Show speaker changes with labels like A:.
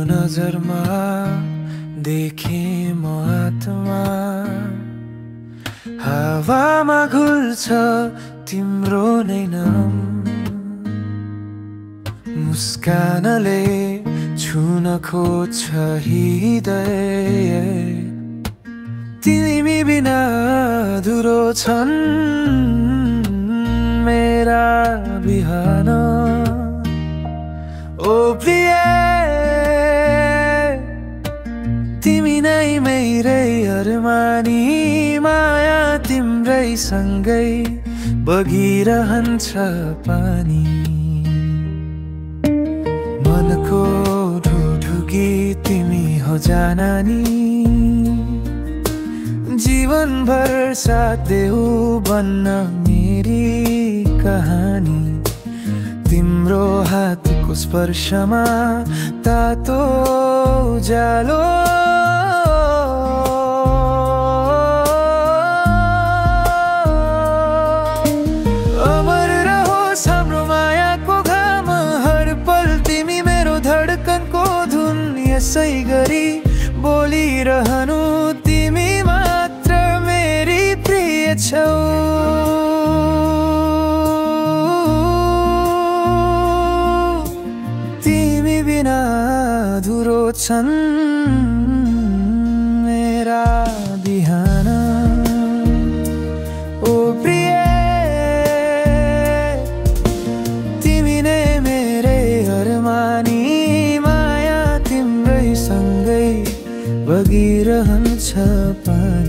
A: नजरमा देखे म आत्मा हावामा घुल्छ तिम्रो नै नाम मुस्कानले छुन खोज्छ हृदय तिमी बिना अधुरो छन् मेरा बिहान ओ प्रिय तिमी नै मेरै अरमानी माया तिम्रै सँगै बगिरहन्छ पानी मनको ढुढुकी तिमी हो जानानी जीवनभर साथ देऊ बन्न मेरी कहानी तिम्रो हातको स्पर्शमा तातो उज्यालो अमर रहोस् हाम्रो मायाको घाम हर पल तिमी मेरो धडकनको धुन यसै गरी बोलिरहनु तिमी मात्र मेरी प्रिय छौ तिमी बिना अधुरो छन् मेरा बिहान ओ प्रिय तिमी नै मेरै अरमानी माया तिम्रै सँगै बगिरहन्छ पानी